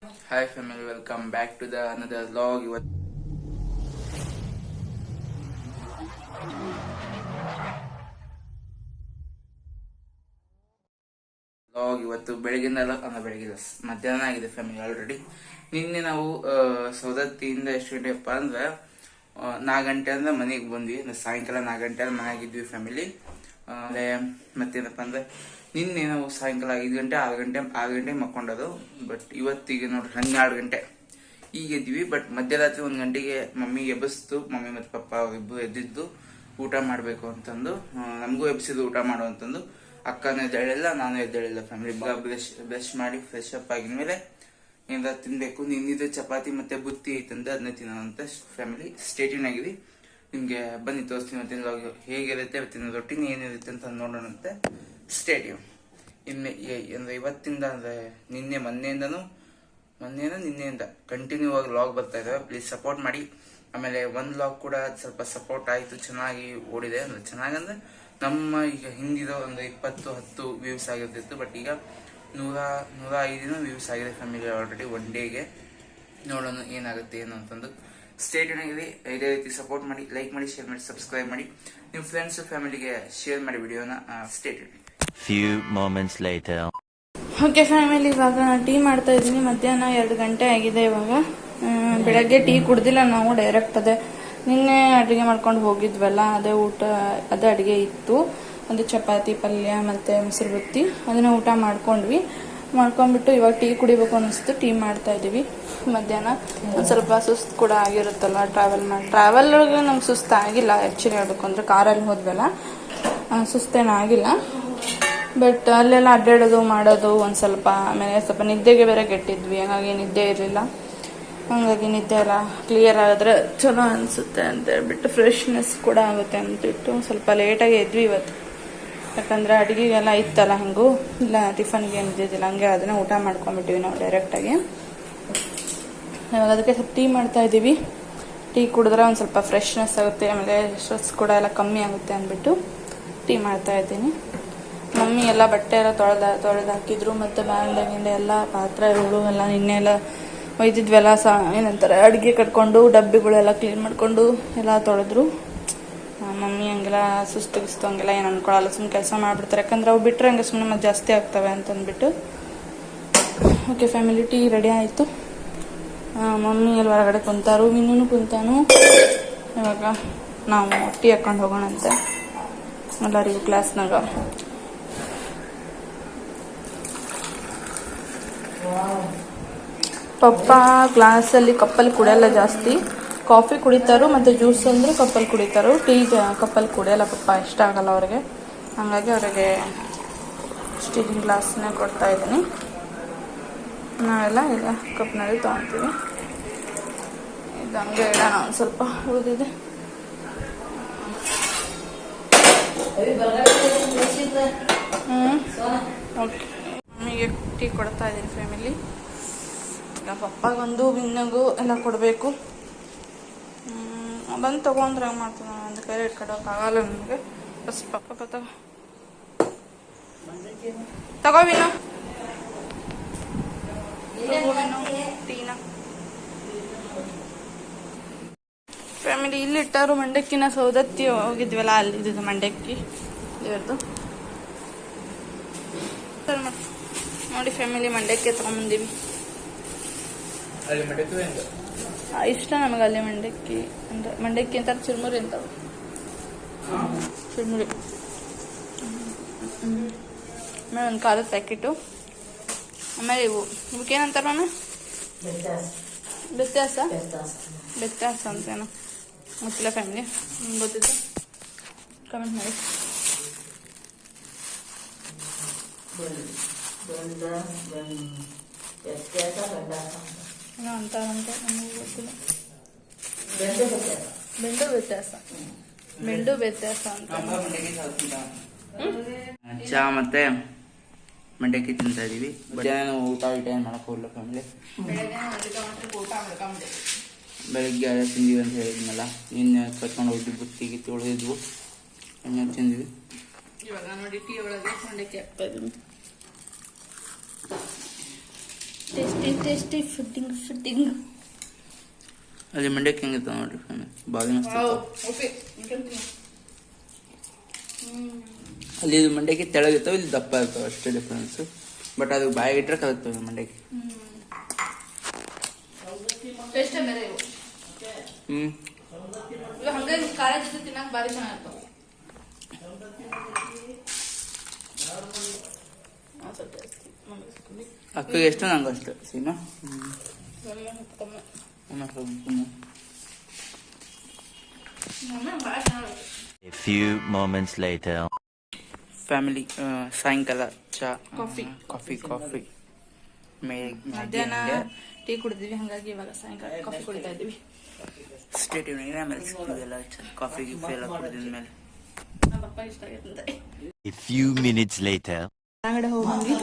Hi family, welcome back to the another vlog. ಇವತ್ತು ಬೆಳಗಿನ ಮಧ್ಯಾಹ್ನ ಆಗಿದೆ ಫ್ಯಾಮಿಲಿ ಆಲ್ರೆಡಿ. ನಿನ್ನೆ ನಾವು ಸೌದತ್ತಿಯಿಂದ ಎಷ್ಟು ಗಂಟೆಪ್ಪ ಅಂದ್ರೆ 4 ಗಂಟೆ ಅಂದ್ರೆ ಮನೆಗೆ ಬಂದ್ವಿ. ಸಾಯಂಕಾಲ 4 ಗಂಟೆ ಅಂದ್ರೆ ಮನೆಯಾಗಿದ್ವಿ ಫ್ಯಾಮಿಲಿ. ಮತ್ತೇನಪ್ಪ ಅಂದ್ರೆ ನಿನ್ನೆ ನಾವು ಸಾಯಂಕಾಲ 5 ಗಂಟೆ 6 ಗಂಟೆ ಮಕ್ಕೊಂಡದು. ಬಟ್ ಇವತ್ತಿಗೆ ನೋಡ್ರಿ 12 ಗಂಟೆ ಈಗ ಎದ್ವಿ. ಬಟ್ ಮಧ್ಯರಾತ್ರಿ 1 ಗಂಟೆಗೆ ಮಮ್ಮಿ ಎಬ್ಬಿಸ್ತು. ಮಮ್ಮಿ ಮತ್ತೆ ಪಪ್ಪ ಇಬ್ಬರು ಎದ್ದಿದ್ದು ಊಟ ಮಾಡ್ಬೇಕು ಅಂತಂದು, ನಮಗೂ ಎಬ್ಸಿದ್ದು ಊಟ ಮಾಡು ಅಂತಂದು. ಅಕ್ಕನೂ ಎದ್ದೇಳಿಲ್ಲ, ನಾನು ಎದ್ದೇಳಿಲ್ಲ ಫ್ಯಾಮಿಲಿ. ಬ್ರಷ್ ಮಾಡಿ ಫ್ರೆಶ್ ಅಪ್ ಆಗಿದ್ಮೇಲೆ ಏನಾರ ತಿನ್ಬೇಕು. ನಿನ್ನಿದು ಚಪಾತಿ ಮತ್ತೆ ಬುತ್ತಿ ಐತಂದ ಅದನ್ನ ತಿನ್ನೋಂತ ಫ್ಯಾಮಿಲಿ. ಸ್ಟೇಟಿನ್ ಆಗಿದೆ. ನಿಮ್ಗೆ ಬನ್ನಿ ತೋರಿಸ್ತೀನಿ ಇವತ್ತಿನ ಹೇಗಿರುತ್ತೆ, ಇವತ್ತಿನ ರೊಟ್ಟಿನ ಏನಿರುತ್ತೆ ಅಂತ ನೋಡೋಣಂತೆ. ಸ್ಟೇಡಿಯಂ ಅಂದ್ರೆ ಇವತ್ತಿಂದ ಅಂದ್ರೆ ಮೊನ್ನೆಯಿಂದ ಕಂಟಿನ್ಯೂ ಆಗಿ ಲಾಗ್ ಬರ್ತಾ ಇದಾವೆ. ಪ್ಲೀಸ್ ಸಪೋರ್ಟ್ ಮಾಡಿ. ಆಮೇಲೆ ಒಂದ್ ಲಾಗ್ ಕೂಡ ಸ್ವಲ್ಪ ಸಪೋರ್ಟ್ ಆಯ್ತು, ಚೆನ್ನಾಗಿ ಓಡಿದೆ. ಅಂದ್ರೆ ಚೆನ್ನಾಗಂದ್ರೆ ನಮ್ಮ ಈಗ ಹಿಂದಿದ ಒಂದು 20-10 ವ್ಯೂಸ್ ಆಗಿರ್ತಿತ್ತು. ಬಟ್ ಈಗ 105 ವ್ಯೂಸ್ ಆಗಿದೆ ಫ್ಯಾಮಿಲಿ ಆಲ್ರೆಡಿ ಒನ್ ಡೇಗೆ. ನೋಡೋಣ ಏನಾಗುತ್ತೆ ಏನು ಅಂತಂದು. ಸ್ಟೇಟ್ ಆಗಿದೆ. ಇದೇ ರೀತಿ ಸಪೋರ್ಟ್ ಮಾಡಿ, ಲೈಕ್ ಮಾಡಿ, ಶೇರ್ ಮಾಡಿ, ಸಬ್ಸ್ಕ್ರೈಬ್ ಮಾಡಿ. ನಿಮ್ಮ ಫ್ರೆಂಡ್ಸ್ ಫ್ಯಾಮಿಲಿಗೆ ಶೇರ್ ಮಾಡಿ ವಿಡಿಯೋನ. State Few moments later. Okay family, ಇವಾಗ ಟೀ ಮಾಡ್ತಾ ಇದ್ದೀನಿ. ಮಧ್ಯಾಹ್ನ 2 ಗಂಟೆ ಆಗಿದೆ ಇವಾಗ. ಬೆಳಗ್ಗೆ ಟೀ ಕುಡ್ದಿಲ್ಲ ನಾವು, ಡೈರೆಕ್ಟ್ ಅದೇ ನಿನ್ನೆ ಅಡುಗೆ ಮಾಡ್ಕೊಂಡು ಹೋಗಿದ್ವಲ್ಲ, ಅದೇ ಅಡುಗೆ ಇತ್ತು. ಅದು ಚಪಾತಿ ಪಲ್ಯ ಮತ್ತು ಮೊಸರು ಬುತ್ತಿ, ಅದನ್ನ ಊಟ ಮಾಡ್ಕೊಂಡ್ಬಿಟ್ಟು ಇವಾಗ ಟೀ ಕುಡಿಬೇಕು ಅನ್ನಿಸ್ತು. ಟೀ ಮಾಡ್ತಾ ಇದ್ದೀವಿ. ಮಧ್ಯಾಹ್ನ ಒಂದು ಸ್ವಲ್ಪ ಸುಸ್ತು ಕೂಡ ಆಗಿರುತ್ತಲ್ಲ, ಟ್ರಾವೆಲ್ ಒಳಗೆ ನಮ್ಗೆ ಸುಸ್ತು ಆಗಿಲ್ಲ ಆ್ಯಕ್ಚುಲಿ ಹೇಳ್ಬೇಕು ಅಂದರೆ. ಕಾರಲ್ಲಿ ಹೋದ್ವಲ್ಲ, ಸುಸ್ತೇನೂ ಆಗಿಲ್ಲ. ಬಟ್ ಅಲ್ಲೆಲ್ಲ ಅಡ್ಡಾಡೋದು ಮಾಡೋದು ಒಂದು ಸ್ವಲ್ಪ. ಆಮೇಲೆ ಸ್ವಲ್ಪ ನಿದ್ದೆಗೆ ಬೇರೆ ಕೆಟ್ಟಿದ್ವಿ, ಹಾಗಾಗಿ ನಿದ್ದೆ ಇರಲಿಲ್ಲ. ಹಾಗಾಗಿ ನಿದ್ದೆ ಎಲ್ಲ ಕ್ಲಿಯರ್ ಆಗಿದ್ರೆ ಚಲೋ ಅನಿಸುತ್ತೆ ಅಂತ ಹೇಳ್ಬಿಟ್ಟು, ಫ್ರೆಶ್ನೆಸ್ ಕೂಡ ಆಗುತ್ತೆ ಅಂದ್ಬಿಟ್ಟು ಸ್ವಲ್ಪ ಲೇಟಾಗಿ ಎದ್ವಿ ಇವತ್ತು. ಯಾಕಂದರೆ ಅಡುಗೆಗೆಲ್ಲ ಇತ್ತಲ್ಲ, ಹಂಗೂ ಇಲ್ಲ ಟಿಫನ್ಗೆ ಏನು ಇದ್ದಿದ್ದಿಲ್ಲ, ಹಂಗೆ ಅದನ್ನ ಊಟ ಮಾಡ್ಕೊಂಬಿಟ್ಟಿವಿ ನಾವು ಡೈರೆಕ್ಟಾಗಿ. ಇವಾಗ ಅದಕ್ಕೆ ಸ್ವಲ್ಪ ಟೀ ಮಾಡ್ತಾ ಇದ್ದೀವಿ. ಟೀ ಕುಡಿದ್ರೆ ಒಂದು ಸ್ವಲ್ಪ ಫ್ರೆಶ್ನೆಸ್ ಆಗುತ್ತೆ, ಆಮೇಲೆ ಸ್ಟ್ರೆಸ್ ಕೂಡ ಎಲ್ಲ ಕಮ್ಮಿ ಆಗುತ್ತೆ ಅಂದ್ಬಿಟ್ಟು ಟೀ ಮಾಡ್ತಾ ಇದ್ದೀನಿ. ಮಮ್ಮಿ ಎಲ್ಲ ಬಟ್ಟೆ ಎಲ್ಲ ತೊಳೆದು ಹಾಕಿದ್ರು. ಮತ್ತು ಬಾಂಡೆಗಿಂದ ಎಲ್ಲ ಪಾತ್ರೆಗಳು ಎಲ್ಲ ನಿನ್ನೆ ಎಲ್ಲ ಒಯ್ದಿದ್ವೆಲ್ಲ ಏನಂತಾರೆ ಅಡುಗೆ ಕಟ್ಕೊಂಡು ಡಬ್ಬಿಗಳೆಲ್ಲ ಕ್ಲೀನ್ ಮಾಡಿಕೊಂಡು ಎಲ್ಲ ತೊಳೆದ್ರು. ಮಮ್ಮಿ ಹಂಗೆಲ್ಲ ಸುಸ್ತು ಹಂಗೆಲ್ಲ ಏನು ಅನ್ಕೊಳ್ಳಲ್ಲ, ಸುಮ್ಮನೆ ಕೆಲಸ ಮಾಡಿಬಿಡ್ತಾರೆ. ಯಾಕಂದ್ರೆ ಅವು ಬಿಟ್ಟರೆ ಹಂಗೆ ಸುಮ್ಮನೆ ಮತ್ತೆ ಜಾಸ್ತಿ ಆಗ್ತವೆ ಅಂತಂದ್ಬಿಟ್ಟು. ಓಕೆ ಫ್ಯಾಮಿಲಿ, ಟೀ ರೆಡಿ ಆಯಿತು. ಮಮ್ಮಿ ಎಲ್ಲ ಹೊರಗಡೆ ಕುಂತಾರು, ಇನ್ನೂ ಕುಂತಾನು. ಇವಾಗ ನಾವು ಟೀ ಹಾಕ್ಕೊಂಡು ಹೋಗೋಣಂತೆ ಎಲ್ಲರಿಗೂ ಕ್ಲಾಸ್ನಾಗ. ಪಪ್ಪ ಕ್ಲಾಸಲ್ಲಿ ಕಪ್ಪಲ್ಲಿ ಕುಡಿಯಲ್ಲ ಜಾಸ್ತಿ, ಕಾಫಿ ಕುಡಿತಾರು ಮತ್ತು ಜ್ಯೂಸ್ ಅಂದರೆ ಕಪ್ಪಲ್ಲಿ ಕುಡಿತಾರು. ಟೀ ಕಪ್ಪಲ್ಲಿ ಕುಡಿಯಲ್ಲ ಪಪ್ಪ, ಇಷ್ಟ ಆಗಲ್ಲ ಅವ್ರಿಗೆ. ಹಾಗಾಗಿ ಅವರಿಗೆ ಸ್ಟೀಲಿನ ಗ್ಲಾಸ್ನೇ ಕೊಡ್ತಾ ಇದ್ದೀನಿ. ನಾವೆಲ್ಲ ಈಗ ಕಪ್ನಲ್ಲಿ ತೊಗೊತೀವಿ. ಇದು ಹಂಗೆ ಇಡೋಣ, ಒಂದು ಸ್ವಲ್ಪ ಉಳಿದಿದೆ. ಓಕೆ, ಮಮ್ಮಿಗೆ ಟೀ ಕೊಡ್ತಾ ಇದ್ದೀನಿ ಫ್ಯಾಮಿಲಿ. ಈಗ ಪಪ್ಪಗೊಂದು ಬಿನ್ನಗೂ ಎಲ್ಲ ಕೊಡಬೇಕು. ಬಂದು ತೊಗೊಂಡ್ರೆ ಹಂಗೆ ಮಾಡ್ತೀನಿ ನಾನು, ಒಂದು ಕೈ ಇಟ್ಕೊಡೋಕ್ಕಾಗಲ್ಲ ನನಗೆ. ಫಸ್ಟ್ ಪಪ್ಪ ತಗೋವಿನ ಟೀನ. ಫ್ಯಾಮಿಲಿ ಇಲ್ಲಿಟ್ಟಾರು ಮಂಡಕ್ಕಿನ ಸೌದತ್ತಿ ಹೋಗಿದ್ವಲ್ಲ, ಅಲ್ಲಿದ್ದು ಮಂಡಕ್ಕಿ ದೇವ್ರದ್ದು ನೋಡಿ ಫ್ಯಾಮಿಲಿ. ಮಂಡಕ್ಕಿ ತೊಗೊಂಬಂದೀವಿ. ಇಷ್ಟ ನಮಗೆ ಅಲ್ಲಿ ಮಂಡಕ್ಕಿ ಅಂದ್ರೆ. ಮಂಡಕ್ಕಿ ಅಂತಾರೆ, ಚುರ್ಮುರಿ ಅಂತಾವೆ. ಚುರ್ಮುರಿ ಆಮೇಲೆ ಒಂದು ಖಾರದ ಪ್ಯಾಕೆಟು. ಆಮೇಲೆ ಇವಕ್ಕೇನಂತಾರ ನಾನು ಬೆತ್ತಾಸ ಅಂತೇನು ಗೊತ್ತಿಲ್ಲ ಫ್ಯಾಮಿಲಿ. ನಿಮ್ಗೆ ಗೊತ್ತಿತ್ತು ಕಮೆಂಟ್ ಮಾಡಿ. ಅಂತಾರಂತೆ ನಮಗೆ ಗೊತ್ತಿಲ್ಲ. ಬೆಂಡು ವ್ಯತ್ಯಾಸ ಅಂತ. ಚಾ ಮತ್ತೆ ಮಂಡಕ್ಕಿ ತಿಂತಾ ಇದೀವಿ. ಮಧ್ಯಾಹ್ನ ಊಟ ಏನ್ ಮಾಡಕ್ ಹೋಗ್ಲ ಫ್ಯಾಮಿಲಿ. ಬೆಳಗ್ಗೆ ತಿಂದಿವಿ ಅಂತ ಹೇಳಿದ್ನಲ್ಲ, ನಿನ್ನೆ ಕಟ್ಕೊಂಡು ಹೋಗಿ ಬುತ್ತಿಗೆ ತೊಳೆದಿದ್ವು, ಎಣ್ಣೆ ತಿಂದ್ವಿ. ಇವಾಗ ನೋಡಿ ಟೀ ಒಳಗೆ ಮಂಡಕ್ಕಿ ಹಾಕ್ತಾ ಇದೀವಿ. ಟೇಸ್ಟಿ ಫುಡ್ಡಿಂಗ್ ಅಲ್ಲಿ ಮಂಡ್ಯಕ್ಕೆ ಹೆಂಗಿರ್ತಾವ ನೋಡ್ರಿ ಬಾಗಿ ಮಸ್ತ್ ಅಲ್ಲಿ ಇದು ಮಂಡ್ಯಕ್ಕೆ ತೆಳಗಿರ್ತಾವೆ ಇಲ್ಲಿ ದಪ್ಪ ಇರ್ತಾವೆ ಅಷ್ಟೇ ಡಿಫ್ರೆನ್ಸು ಬಟ್ ಅದು ಬಾಯಿಗೆ ಇಟ್ಟರೆ ಕಲಿಸ್ತವೆ ಮಂಡ್ಯಕ್ಕೆ ಹಂಗಾಗಿ ಖಾರ ಜೊತೆ ತಿನ್ನಕ್ ಭಾರಿ ಚೆನ್ನಾಗಿರ್ತಾವ ಅಕ್ಕಗೆ ಎಷ್ಟು ನಂಗೆ ಅಷ್ಟು Seema A few moments later. Family ಸಾಯಂಕಾಲ ಚಾ ಕಾಫಿ ಕಾಫಿ ಮಧ್ಯಾಹ್ನ ಟೀ ಕುಡಿದ್ವಿ ಹಂಗಾಗಿ ಇವಾಗ ಸಾಯಂಕಾಲ ಕಾಫಿ ಕುಡಿತಾ ಇದ್ದೀವಿ ಸ್ಟೇಟ್ ಆಮೇಲೆ ಸಿಕ್ಕಿದೆಲ್ಲ ಕಾಫಿ ಗಿಫಿ ಎಲ್ಲ ಕುಡಿದ ಮೇಲೆ ನಮ್ಮ ಅಪ್ಪ ಇಷ್ಟ ಆಗಿರ್ತದೆ A few minutes later. ಹೊರಗಡೆ ಹೋಗಿ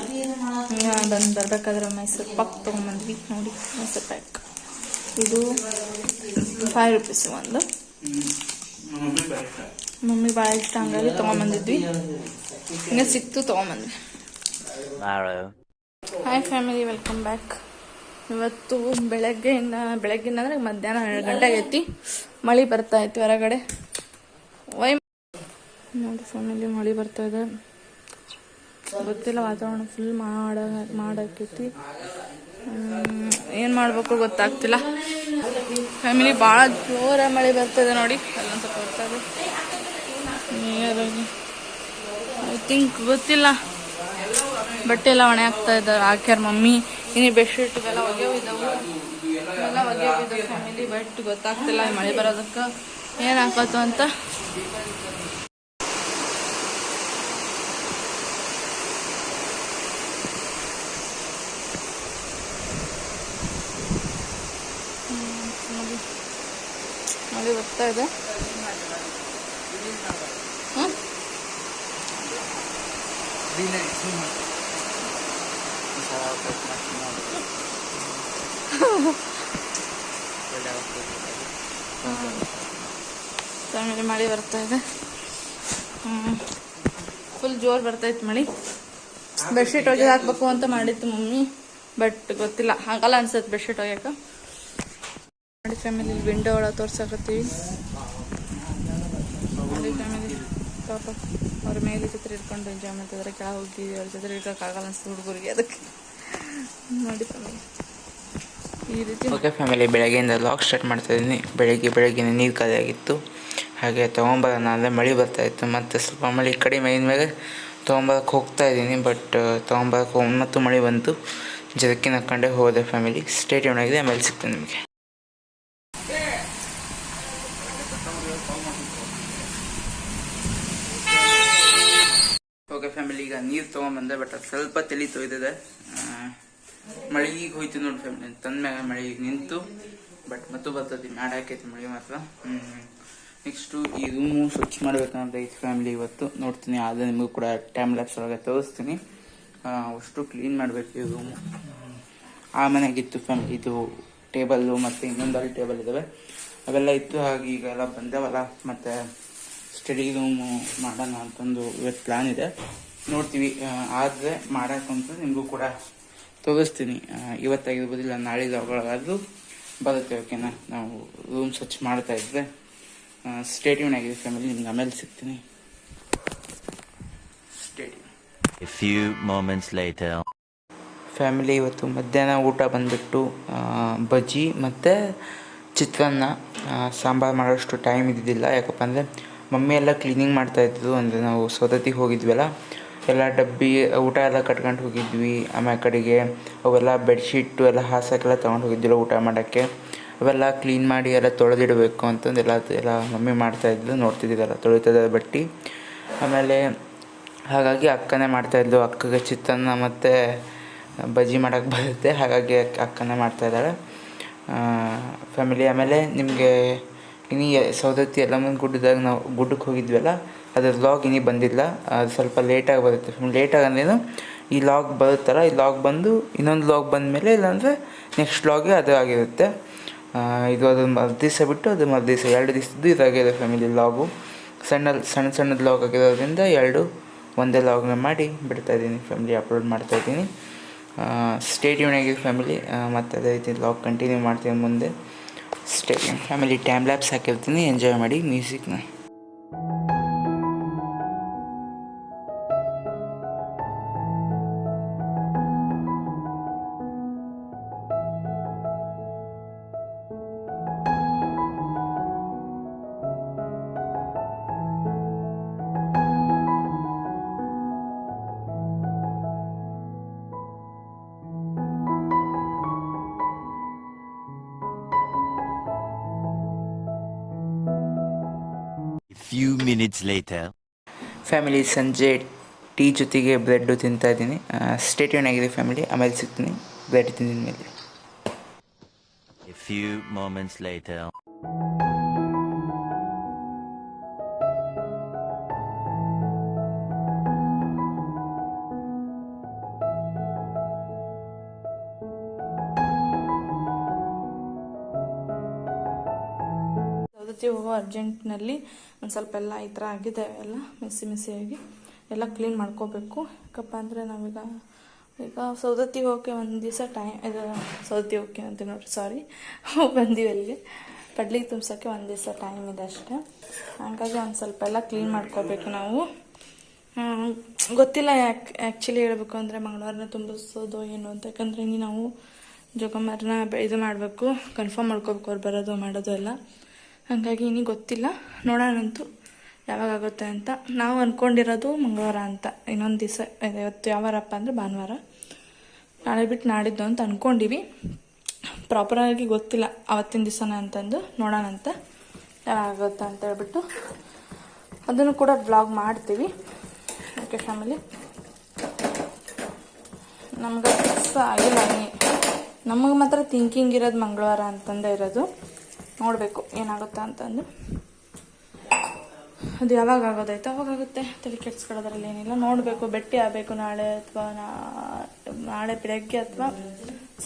ಬಂದು ಬರ್ಬೇಕಾದ್ರೆ ಮೈಸೂರು ಪಾಕ್ ತೊಗೊಂಬಂದ್ವಿ ನೋಡಿ ಮೈಸೂರು ಪ್ಯಾಕ್ ಇದು 5 ರೂಪೀಸ್ ಒಂದು ಮಮ್ಮಿ ಭಾಳ ಇಷ್ಟ ಹಂಗಾಗಿ ತೊಗೊಂಬಂದಿದ್ವಿ ಹಿಂಗೆ ಸಿಕ್ತು ತೊಗೊಂಬಂದ್ವಿ Tomorrow. Hi family welcome back ಇವತ್ತು ಬೆಳಗ್ಗೆಯಿಂದ ಅಂದರೆ ಮಧ್ಯಾಹ್ನ 2 ಗಂಟೆ ಆಗೈತಿ ಮಳೆ ಬರ್ತಾ ಇತ್ತು ಹೊರಗಡೆ ನೋಡಿ ಫ್ಯಾಮಿಲಿ ಮಳೆ ಬರ್ತಾ ಇದೆ ಗೊತ್ತಿಲ್ಲ ವಾತಾವರಣ ಫುಲ್ ಮಾಡಾಕೈತಿ ಏನು ಮಾಡ್ಬೇಕು ಗೊತ್ತಾಗ್ತಿಲ್ಲ ಫ್ಯಾಮಿಲಿ ಭಾಳ ಜೋರ ಮಳೆ ಬರ್ತಾಯಿದೆ ನೋಡಿ ಅಲ್ಲೊಂದು ಸ್ವಲ್ಪ ಬರ್ತಾ ಇದೆ ನಿಯರಾಗಿ ಐ ಥಿಂಕ್ ಗೊತ್ತಿಲ್ಲ ಬಟ್ಟೆ ಎಲ್ಲ ಒಣೆ ಆಗ್ತಾ ಇದ್ದಾರೆ ಹಾಕ್ಯಾರ ಮಮ್ಮಿ ಇನ್ನು ಬೆಡ್ಶೀಟ್ ಇವೆಲ್ಲ ಒಗೆವಿದ್ದಾವೆ ಇವೆಲ್ಲ ಒಗೆವಿದ್ದಾವೆ ಫ್ಯಾಮಿಲಿ ಬಟ್ ಗೊತ್ತಾಗ್ತಿಲ್ಲ ಮಳೆ ಬರೋದಕ್ಕೆ ಏನು ಹಾಕೋತು ಅಂತ ಮಳೆ ಬರ್ತಾ ಇದೆ ಫ್ಯಾಮಿಲಿ ಮಳೆ ಬರ್ತಾ ಇದೆ ಫುಲ್ ಜೋರು ಬರ್ತೈತೆ ಮಳೆ ಬೆಡ್ಶೀಟ್ ಒಗೆದು ಹಾಕ್ಬೇಕು ಅಂತ ಮಾಡಿತ್ತು ಮಮ್ಮಿ ಬಟ್ ಗೊತ್ತಿಲ್ಲ ಹಾಗಲ್ಲ ಅನ್ಸುತ್ತೆ ಬೆಡ್ಶೀಟ್ ಒಗ್ಯಾಕ ನೋಡಿ ಫ್ಯಾಮಿಲಿ ವಿಂಡೋ ಒಳಗೆ ತೋರ್ಸಕತ್ತೀವಿ ನೋಡಿ ಫ್ಯಾಮಿಲಿ ಪಾಪ ಅವ್ರ ಮೇಲೆ ಜೊತೆ ಇಟ್ಕೊಂಡು ಎಂಜಾಯ್ ಮಾಡ್ತಿದ್ದಾರೆ ಕೆಳಗೆ ಹೋಗಿ ಅವ್ರ ಜೊತೆ ಇಟ್ಕೊಕ್ಕಾಗಲ್ಲ ಅನ್ಸುತ್ತೆ ಹುಡುಗರಿಗೆ ಅದಕ್ಕೆ ನೋಡಿ ಫ್ಯಾಮಿಲಿ ಈ ರೀತಿ ಓಕೆ ಫ್ಯಾಮಿಲಿ ಬೆಳಗ್ಗೆಯಿಂದ ಲಾಗ್ ಸ್ಟಾರ್ಟ್ ಮಾಡ್ತಾ ಇದ್ದೀನಿ ಬೆಳಗ್ಗೆ ನೀರು ಖಾಲಿ ಆಗಿತ್ತು ಹಾಗೆ ತೊಗೊಂಬರೋಣ ಅಂದರೆ ಮಳೆ ಬರ್ತಾಯಿತ್ತು ಮತ್ತು ಸ್ವಲ್ಪ ಮಳೆ ಕಡಿಮೆ ಮೇಲೆ ತೊಗೊಂಬರಕ್ಕೆ ಹೋಗ್ತಾ ಇದ್ದೀನಿ ಬಟ್ ತೊಗೊಂಬರಕ್ಕೆ ಮತ್ತು ಮಳೆ ಬಂತು ಜದಕ್ಕೆ ನಕ್ಕೊಂಡೆ ಹೋದೆ ಫ್ಯಾಮಿಲಿ ಸ್ಟೇಟ್ ಆಗಿದೆ ಆಮೇಲೆ ಸಿಗ್ತೇನೆ ನಿಮಗೆ ಓಕೆ ಫ್ಯಾಮಿಲಿ ಈಗ ನೀರು ತೊಗೊಂಬಂದೆ ಬಟ್ ಅದು ಸ್ವಲ್ಪ ತಲೆ ತೊಯ್ದಿದೆ ಮಳೆಗೆ ಹೋಯ್ತು ನೋಡಿ ಫ್ಯಾಮಿಲಿ ತಂದ್ಮ್ಯಾಗ ಮಳೆ ನಿಂತು ಬಟ್ ಮತ್ತು ಬರ್ತೈತಿ ಮ್ಯಾಡ್ ಹಾಕೈತಿ ಮಳೆ ಮಾತ್ರ ನೆಕ್ಸ್ಟು ಈ ರೂಮು ಸ್ವಚ್ಛ ಮಾಡ್ಬೇಕಂತ ಐತಿ ಫ್ಯಾಮಿಲಿ ಇವತ್ತು ನೋಡ್ತೀನಿ ಆದರೆ ನಿಮಗೂ ಕೂಡ ಟೈಮ್ ಲ್ಯಾಪ್ಸ್ ಒಳಗೆ ತೋರಿಸ್ತೀನಿ ಅಷ್ಟು ಕ್ಲೀನ್ ಮಾಡಬೇಕು ಈ ರೂಮು ಆ ಮನೆಗಿತ್ತು ಫ್ಯಾಮಿಲಿ ಇದು ಟೇಬಲ್ಲು ಮತ್ತು ಇನ್ನೊಂದಲ್ಲಿ ಟೇಬಲ್ ಇದ್ದಾವೆ ಅವೆಲ್ಲ ಇತ್ತು ಹಾಗೆ ಈಗ ಎಲ್ಲ ಬಂದವಲ್ಲ ಮತ್ತು ಸ್ಟಡಿ ರೂಮು ಮಾಡೋಣ ಅಂತಂದು ಇವತ್ತು ಪ್ಲ್ಯಾನ್ ಇದೆ ನೋಡ್ತೀವಿ ಆದರೆ ಮಾಡೋಕ್ಕಂತ ನಿಮಗೂ ಕೂಡ ತೋರಿಸ್ತೀನಿ ಇವತ್ತಾಗಿರ್ಬೋದಿಲ್ಲ ನಾಳೆ ಒಳಗಾದರೂ ಬರುತ್ತೆ ಓಕೆನಾ ನಾವು ರೂಮ್ ಸ್ವಚ್ಛ ಮಾಡ್ತಾ ಇದ್ದರೆ ಸ್ಟೇಟ್ಯೂನ್ ಆಗಿದೆ ಫ್ಯಾಮಿಲಿ ನಿಮ್ಗೆ ಆಮೇಲೆ ಸಿಗ್ತೀನಿ stay tuned A few moments later. Family ಇವತ್ತು ಮಧ್ಯಾಹ್ನ ಊಟ ಬಂದುಬಿಟ್ಟು ಬಜ್ಜಿ ಮತ್ತು ಚಿತ್ರಾನ್ನ ಸಾಂಬಾರು ಮಾಡೋಷ್ಟು ಟೈಮ್ ಇದ್ದಿದ್ದಿಲ್ಲ ಯಾಕಪ್ಪ ಅಂದರೆ ಮಮ್ಮಿ ಎಲ್ಲ ಕ್ಲೀನಿಂಗ್ ಮಾಡ್ತಾಯಿದ್ರು ಅಂದರೆ ನಾವು ಸೌದತ್ತಿಗೆ ಹೋಗಿದ್ವಲ್ಲ ಎಲ್ಲ ಡಬ್ಬಿ ಊಟ ಎಲ್ಲ ಕಟ್ಕೊಂಡು ಹೋಗಿದ್ವಿ ಆಮೇಲೆ ಕಡೆಗೆ ಅವೆಲ್ಲ ಬೆಡ್ಶೀಟು ಎಲ್ಲ ಹಾಸಕ್ಕೆಲ್ಲ ತೊಗೊಂಡು ಹೋಗಿದ್ದಿಲ್ಲ ಊಟ ಮಾಡೋಕ್ಕೆ ಅವೆಲ್ಲ ಕ್ಲೀನ್ ಮಾಡಿ ಎಲ್ಲ ತೊಳೆದಿಡಬೇಕು ಅಂತಂದು ಎಲ್ಲ ಮಮ್ಮಿ ಮಾಡ್ತಾಯಿದ್ಲು ನೋಡ್ತಿದ್ದಿದ್ದಲ್ಲ ತೊಳಿತದ ಬಟ್ಟೆ ಆಮೇಲೆ ಹಾಗಾಗಿ ಅಕ್ಕನೇ ಮಾಡ್ತಾಯಿದ್ಲು ಅಕ್ಕಗೆ ಚಿತ್ರಾನ್ನ ಮತ್ತು ಬಜ್ಜಿ ಮಾಡೋಕ್ಕೆ ಬರುತ್ತೆ ಹಾಗಾಗಿ ಅಕ್ಕನೇ ಮಾಡ್ತಾಯಿದ್ದಾಳೆ ಫ್ಯಾಮಿಲಿ ಆಮೇಲೆ ನಿಮಗೆ ಇನ್ನು ಸೌದತ್ತಿ ಎಲ್ಲ ಮುಂದೆ ಗುಡ್ಡದಾಗ ನಾವು ಗುಡ್ಡಕ್ಕೆ ಹೋಗಿದ್ವಲ್ಲ ಅದ್ರ ಲಾಗ್ ಇನ್ನೂ ಬಂದಿಲ್ಲ ಅದು ಸ್ವಲ್ಪ ಲೇಟಾಗಿ ಬರುತ್ತೆ ಲೇಟಾಗಿ ಅಂದ್ರೇನು ಈ ಲಾಗ್ ಬರುತ್ತಲ್ಲ ಈ ಲಾಗ್ ಬಂದು ಇನ್ನೊಂದು ಲಾಗ್ ಬಂದಮೇಲೆ ಇಲ್ಲಾಂದರೆ ನೆಕ್ಸ್ಟ್ ಲಾಗೆ ಅದು ಆಗಿರುತ್ತೆ ಇದು ಅದು ದಿವಸ ಬಿಟ್ಟು ಅದು ದಿವಸ 2 ದಿವಸದ್ದು ಇದಾಗಿದೆ ಫ್ಯಾಮಿಲಿ ಲಾಗು ಸಣ್ಣದು ಲಾಗ್ ಆಗಿರೋದ್ರಿಂದ 2 ಒಂದೇ ಲಾಗ್ನ ಮಾಡಿ ಬಿಡ್ತಾಯಿದ್ದೀನಿ ಫ್ಯಾಮಿಲಿ ಅಪ್ಲೋಡ್ ಮಾಡ್ತಾಯಿದ್ದೀನಿ ಸ್ಟೇಟ್ ಯೂನ್ ಆಗಿದೆ ಫ್ಯಾಮಿಲಿ. ಮತ್ತು ಅದೇ ರೀತಿ ಲಾಗ್ ಕಂಟಿನ್ಯೂ ಮಾಡ್ತೀನಿ ಮುಂದೆ. ಸ್ಟೇಟ್ ಯೂನ್ ಫ್ಯಾಮಿಲಿ. ಟೈಮ್ ಲ್ಯಾಬ್ಸ್ ಹಾಕಿರ್ತೀನಿ, ಎಂಜಾಯ್ ಮಾಡಿ ಮ್ಯೂಸಿಕ್ನ. A few minutes later. Family ಸಂಜೆ ಟೀ ಜೊತೆಗೆ ಬ್ರೆಡ್ಡು ತಿಂತಾ ಇದ್ದೀನಿ. ಸ್ಟೇಟ್ ಯೂನ್ ಆಗಿದೆ ಫ್ಯಾಮಿಲಿ. ಆಮೇಲೆ ಸಿಗ್ತೀನಿ ಬ್ರೆಡ್ ತಿಂದಿದ ಮೇಲೆ. A few moments later. Saundatti ಹೋಗೋ ಅರ್ಜೆಂಟ್ನಲ್ಲಿ ಒಂದು ಸ್ವಲ್ಪ ಎಲ್ಲ ಈ ಥರ ಆಗಿದೆ, ಎಲ್ಲ ಮೆಸ್ಸಿಯಾಗಿ ಎಲ್ಲ ಕ್ಲೀನ್ ಮಾಡ್ಕೋಬೇಕು. ಯಾಕಪ್ಪ ಅಂದರೆ ಈಗ ಸೌದತ್ತಿ ಹೋಗೋಕ್ಕೆ ಒಂದು ದಿವಸ ಇದು ಸೌದತ್ತಿ ಹೋಗೋಕ್ಕೆ ಅಂತ ನೋಡ್ರಿ, ಸಾರಿ, ಬಂದೀವಿ ಅಲ್ಲಿಗೆ ಕಡ್ಲಿಗೆ ತುಂಬ್ಸೋಕ್ಕೆ ಒಂದು ದಿವಸ ಟೈಮ್ ಇದೆ ಅಷ್ಟೇ. ಹಾಗಾಗಿ ಒಂದು ಸ್ವಲ್ಪ ಎಲ್ಲ ಕ್ಲೀನ್ ಮಾಡ್ಕೋಬೇಕು ನಾವು. ಗೊತ್ತಿಲ್ಲ ಆ್ಯಕ್ಚುಲಿ ಹೇಳ್ಬೇಕು ಅಂದರೆ ಮಂಗಳವಾರನ ತುಂಬಿಸೋದು ಏನು ಅಂತ. ಯಾಕಂದರೆ ಇನ್ನು ನಾವು ಜೋಗಮ್ಮರನ್ನ ಇದು ಮಾಡಬೇಕು, ಕನ್ಫರ್ಮ್ ಮಾಡ್ಕೋಬೇಕು ಅವ್ರು ಬರೋದು ಮಾಡೋದು ಎಲ್ಲ. ಹಾಗಾಗಿ ಇನ್ನೂ ಗೊತ್ತಿಲ್ಲ, ನೋಡೋಣಂತೂ ಯಾವಾಗ ಆಗುತ್ತೆ ಅಂತ. ನಾವು ಅಂದ್ಕೊಂಡಿರೋದು ಮಂಗಳವಾರ ಅಂತ, ಇನ್ನೊಂದು ದಿವಸ ಇವತ್ತು ಯಾವ ವಾರಪ್ಪ ಅಂದರೆ ಭಾನುವಾರ, ನಾಳೆ ಬಿಟ್ಟು ನಾಡಿದ್ದು ಅಂತ ಅಂದ್ಕೊಂಡಿವಿ. ಪ್ರಾಪರಾಗಿ ಗೊತ್ತಿಲ್ಲ ಅವತ್ತಿನ ದಿವಸನ ಅಂತಂದು, ನೋಡೋಣಂತ ಯಾವಾಗ ಆಗುತ್ತೆ ಅಂತ ಹೇಳ್ಬಿಟ್ಟು ಅದನ್ನು ಕೂಡ ಬ್ಲಾಗ್ ಮಾಡ್ತೀವಿ. ಓಕೆ ಫ್ಯಾಮಿಲಿ, ನಮ್ಗೆ ಫಿಕ್ಸ್ ಆಗಿಲ್ಲ, ನಮಗೆ ಮಾತ್ರ ಥಿಂಕಿಂಗ್ ಇರೋದು ಮಂಗಳವಾರ ಅಂತಂದೇ ಇರೋದು. ನೋಡಬೇಕು ಏನಾಗುತ್ತಾ ಅಂತಂದು. ಅದು ಯಾವಾಗ ಆಗೋದಾಯ್ತು ಅವಾಗುತ್ತೆ, ತಲೆ ಕೆಡ್ಸ್ಕೊಳ್ಳೋದ್ರಲ್ಲಿ ಏನಿಲ್ಲ. ನೋಡಬೇಕು, ಭೇಟಿ ಆಗಬೇಕು ನಾಳೆ ಅಥವಾ ನಾಳೆ ಬೆಳಗ್ಗೆ ಅಥವಾ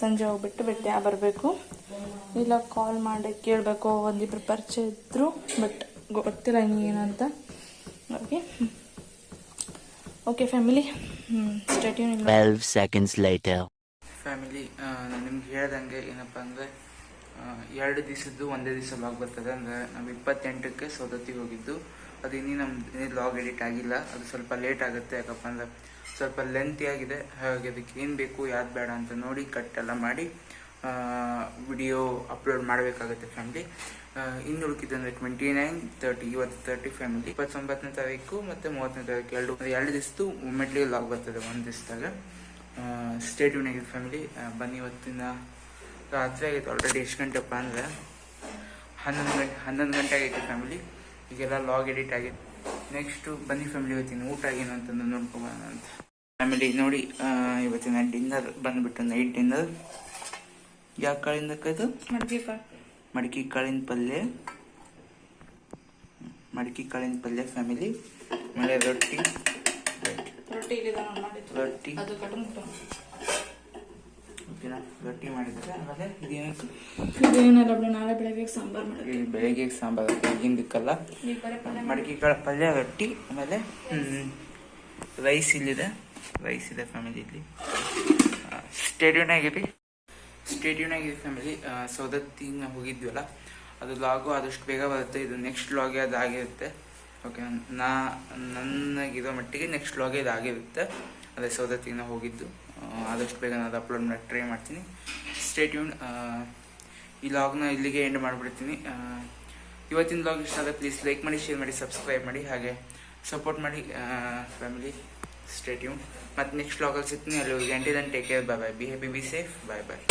ಸಂಜೆ ಹೋಗ್ಬಿಟ್ಟು ಭೇಟಿ ಬರಬೇಕು. ಇಲ್ಲ ಕಾಲ್ ಮಾಡಿ ಕೇಳಬೇಕು, ಒಂದಿಬ್ಬರು ಪರಿಚಯ ಇದ್ದರು, ಬಟ್ ಗೊತ್ತಿಲ್ಲ ಇನ್ನು ಏನಂತ. Okay family, stay tune. 12 seconds later. Family, ನಾನು ನಿಮ್ಗೆ ಹೇಳ್ದಂಗೆ ಏನಪ್ಪ ಅಂದರೆ 2 ದಿವಸದ್ದು ಒಂದೇ ದಿವಸ ಲಾಗ್ ಬರ್ತದೆ. ಅಂದರೆ ನಾವು 28ಕ್ಕೆ ಸೌದತ್ತಿಗೆ ಹೋಗಿದ್ದು. ಅದು ಇನ್ನೂ ನಮ್ಮ ಲಾಗ್ ಎಡಿಟ್ ಆಗಿಲ್ಲ, ಅದು ಸ್ವಲ್ಪ ಲೇಟ್ ಆಗುತ್ತೆ. ಯಾಕಪ್ಪ ಅಂದರೆ ಸ್ವಲ್ಪ ಲೆಂತಿ ಆಗಿದೆ. ಹಾಗೆ ಅದಕ್ಕೆ ಏನು ಬೇಕು ಯಾವ್ದು ಬೇಡ ಅಂತ ನೋಡಿ ಕಟ್ ಎಲ್ಲ ಮಾಡಿ ವಿಡಿಯೋ ಅಪ್ಲೋಡ್ ಮಾಡಬೇಕಾಗುತ್ತೆ ಫ್ಯಾಮಿಲಿ. ಇನ್ನು ಉಳ್ಕಿದ್ದು ಅಂದರೆ 29, 30, ಇವತ್ತು 30 ಫ್ಯಾಮಿಲಿ. 29ನೇ ತಾರೀಕು ಮತ್ತು 30ನೇ ತಾರೀಕು ಎರಡು ದಿವಸದ್ದು ಒಮ್ಮೆಟ್ಲಿ ಲಾಗ್ ಬರ್ತದೆ ಒಂದು ದಿವಸದಾಗ. ಸ್ಟೇ ಟ್ಯೂನ್ ಆಗಿದೆ ಫ್ಯಾಮಿಲಿ. ಬನ್ನಿ, ಇವತ್ತಿನ ರಾತ್ರಿ ಆಗೈತೆ ಆಲ್ರೆಡಿ. ಎಷ್ಟು ಗಂಟೆಪ್ಪ ಅಂದರೆ 11 ಗಂಟೆ ಆಗೈತೆ ಫ್ಯಾಮಿಲಿ. ಈಗೆಲ್ಲ ಲಾಗ್ ಎಡಿಟ್ ಆಗಿದೆ. ನೆಕ್ಸ್ಟು ಬನ್ನಿ ಫ್ಯಾಮಿಲಿ, ಇವತ್ತಿನ ಊಟ ಏನು ಅಂತಂದು ನೋಡ್ಕೊಬೋಣ ಅಂತ. ಫ್ಯಾಮಿಲಿ ನೋಡಿ, ಇವತ್ತಿನ ಡಿನ್ನರ್ ಬಂದುಬಿಟ್ಟು ನೈಟ್ ಡಿನ್ನರ್. ಯಾವ ಕಾಳಿಂದ ಕದು ಮಡಿಕೆ ಕಾಳಿನ ಪಲ್ಯ, ಫ್ಯಾಮಿಲಿ. ಆಮೇಲೆ ರೊಟ್ಟಿ ಓಕೆನಾ, ರೊಟ್ಟಿ ಮಾಡಿದ್ರೆ. ಆಮೇಲೆ ಇದೇನಲ್ಲ ನಾಳೆ ಬೆಳಗ್ಗೆ ಸಾಂಬಾರು ಮಾಡಿ, ಬೆಳಗ್ಗೆ ಸಾಂಬಾರು ಈಗಿಂದಕ್ಕಲ್ಲ, ಮಡಿಕೆ ಕಾಳು ಪಲ್ಯ, ರೊಟ್ಟಿ, ಆಮೇಲೆ ರೈಸ್ ಇದೆ ಫ್ಯಾಮಿಲಿ. ಇಲ್ಲಿ ಸ್ಟೇಡಿಯಂ ಆಗಿದೆ ಫ್ಯಾಮಿಲಿ. ಸೌದತ್ತಿಗೆ ಹೋಗಿದ್ವಲ್ಲ, ಅದು ಲಾಗು ಆದಷ್ಟು ಬೇಗ ಬರುತ್ತೆ. ಇದು ನೆಕ್ಸ್ಟ್ ಲಾಗೆ ಅದು ಆಗಿರುತ್ತೆ. ಓಕೆ, ನನಗಿರೋ ಮಟ್ಟಿಗೆ ನೆಕ್ಸ್ಟ್ ಲಾಗೆ ಇದು ಆಗಿರುತ್ತೆ. ಅದೇ ಸೌದತ್ತಿಗೆ ನಾವು ಹೋಗಿದ್ದು. ಆದಷ್ಟು ಬೇಗ ನಾನು ಅಪ್ಲೋಡ್ ಮಾಡಿ ಟ್ರೈ ಮಾಡ್ತೀನಿ. Stay tune. ಈ ಲಾಗ್ನ ಇಲ್ಲಿಗೆ ಎಂಡ್ ಮಾಡಿಬಿಡ್ತೀನಿ. ಇವತ್ತಿನ ಲಾಗ್ ಇಷ್ಟ ಆದರೆ ಪ್ಲೀಸ್ ಲೈಕ್ ಮಾಡಿ, ಶೇರ್ ಮಾಡಿ, ಸಬ್ಸ್ಕ್ರೈಬ್ ಮಾಡಿ, ಹಾಗೆ ಸಪೋರ್ಟ್ ಮಾಡಿ ಫ್ಯಾಮಿಲಿ. Stay tune. ಮತ್ತು ನೆಕ್ಸ್ಟ್ ಲಾಗಲ್ಲಿ ಸಿಗ್ತೀನಿ. ಅಲ್ಲಿ ಗಂಟೆ take care. Bye bye. Be happy, be safe. Bye bye.